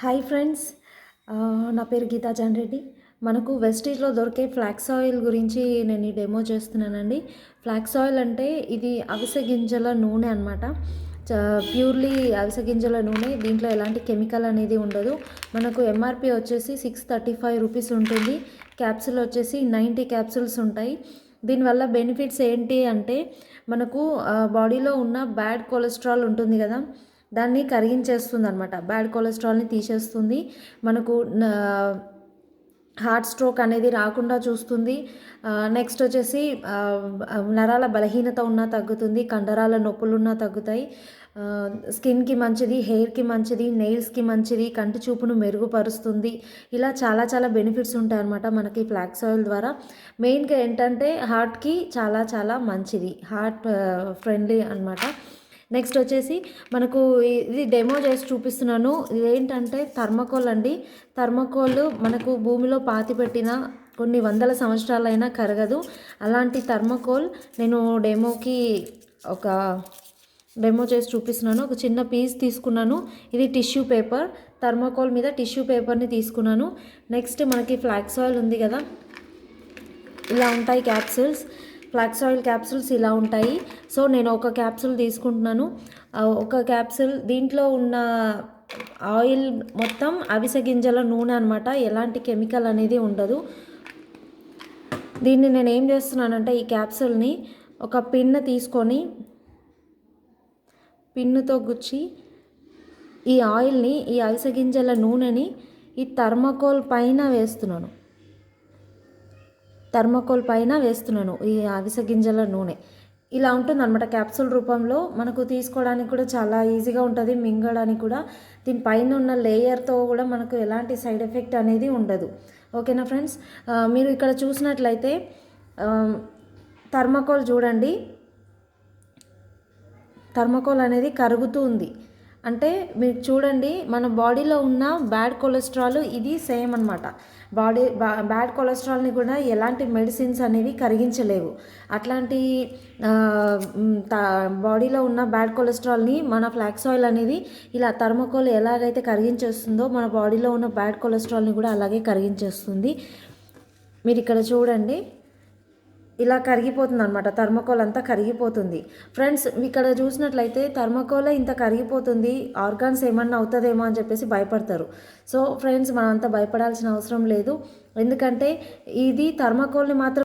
Hi friends, నా పేరు గీతా రెడ్డి. మనకు వెస్టీజ్లో దొరికే ఫ్లాక్స్ ఆయిల్ గురించి నేను ఈ డెమో చేస్తున్నానండి. ఫ్లాక్స్ ఆయిల్ అంటే ఇది అవిసె గింజల నూనె అనమాట. ప్యూర్లీ అవిసె గింజల నూనె. దీంట్లో ఎలాంటి కెమికల్ అనేది ఉండదు. మనకు ఎంఆర్పి వచ్చేసి 635 రూపీస్ ఉంటుంది. క్యాప్సూల్ వచ్చేసి 90 క్యాప్సూల్స్ ఉంటాయి. దీనివల్ల బెనిఫిట్స్ ఏంటి అంటే మనకు బాడీలో ఉన్న బ్యాడ్ కొలెస్ట్రాల్ ఉంటుంది కదా, దాన్ని కరిగించేస్తుంది అనమాట. బ్యాడ్ కొలెస్ట్రాల్ని తీసేస్తుంది. మనకు హార్ట్ స్ట్రోక్ అనేది రాకుండా చూస్తుంది. నెక్స్ట్ వచ్చేసి నరాల బలహీనత ఉన్నా తగ్గుతుంది, కండరాల నొప్పులున్నా తగ్గుతాయి. స్కిన్కి మంచిది, హెయిర్కి మంచిది, నెయిల్స్కి మంచిది, కంటి చూపును మెరుగుపరుస్తుంది. ఇలా చాలా చాలా బెనిఫిట్స్ ఉంటాయి అన్నమాట మనకి ఫ్లాక్స్ ఆయిల్ ద్వారా. మెయిన్గా ఏంటంటే హార్ట్కి చాలా చాలా మంచిది, హార్ట్ ఫ్రెండ్లీ అనమాట. నెక్స్ట్ వచ్చేసి మనకు ఇది డెమో చేసి చూపిస్తున్నాను. ఇదేంటంటే థర్మకోల్ అండి. థర్మకోల్ మనకు భూమిలో పాతిపెట్టిన కొన్ని వందల సంవత్సరాలైనా కరగదు. అలాంటి థర్మకోల్ నేను ఒక డెమో చేసి చూపిస్తున్నాను. ఒక చిన్న పీస్ తీసుకున్నాను. ఇది టిష్యూ పేపర్. థర్మకోల్ మీద టిష్యూ పేపర్ని తీసుకున్నాను. నెక్స్ట్ మనకి ఫ్లాక్స్ ఆయిల్ ఉంది కదా, ఇలా ఉంటాయి క్యాప్సూల్స్. ఫ్లాక్స్ ఆయిల్ క్యాప్సూల్స్ ఇలా ఉంటాయి. సో నేను ఒక క్యాప్సూల్ తీసుకుంటున్నాను. ఒక క్యాప్సూల్ దీంట్లో ఉన్న ఆయిల్ మొత్తం అవిసె గింజల నూనె అనమాట. ఎలాంటి కెమికల్ అనేది ఉండదు. దీన్ని నేను ఏం చేస్తున్నానంటే ఈ క్యాప్సూల్ని ఒక పిన్ తీసుకొని పిన్నుతో గుచ్చి ఈ ఆయిల్ని, ఈ అవిసె గింజల నూనెని ఈ థర్మకోల్ పైన వేస్తున్నాను. ఈ అవిసె గింజల నూనె ఇలా ఉంటుంది అనమాట. క్యాప్సూల్ రూపంలో మనకు తీసుకోవడానికి కూడా చాలా ఈజీగా ఉంటుంది, మింగడానికి కూడా. దీనిపైన ఉన్న లేయర్తో కూడా మనకు ఎలాంటి సైడ్ ఎఫెక్ట్ అనేది ఉండదు. ఓకేనా ఫ్రెండ్స్? మీరు ఇక్కడ చూసినట్లయితే థర్మకోల్ చూడండి, థర్మకోల్ అనేది కరుగుతూ ఉంది. అంటే మీరు చూడండి, మన బాడీలో ఉన్న బ్యాడ్ కొలెస్ట్రాల్ ఇది సేమ్ అనమాట. బ్యాడ్ కొలెస్ట్రాల్ని కూడా ఎలాంటి మెడిసిన్స్ అనేవి కరిగించలేవు. అట్లాంటి బాడీలో ఉన్న బ్యాడ్ కొలెస్ట్రాల్ని మన ఫ్లాక్స్ ఆయిల్ అనేది ఇలా థర్మకోల్ ఎలాగైతే కరిగించేస్తుందో మన బాడీలో ఉన్న బ్యాడ్ కొలెస్ట్రాల్ని కూడా అలాగే కరిగించేస్తుంది. మీరు ఇక్కడ చూడండి, ఇలా కరిగిపోతుంది అనమాట. థర్మకోల్ అంతా కరిగిపోతుంది. ఫ్రెండ్స్, ఇక్కడ చూసినట్లయితే థర్మకోలే ఇంత కరిగిపోతుంది, ఆర్గాన్స్ ఏమన్నా అవుతుందేమో అని చెప్పేసి భయపడతారు. సో ఫ్రెండ్స్, మనం అంతా భయపడాల్సిన అవసరం లేదు. ఎందుకంటే ఇది థర్మకోల్ని మాత్రం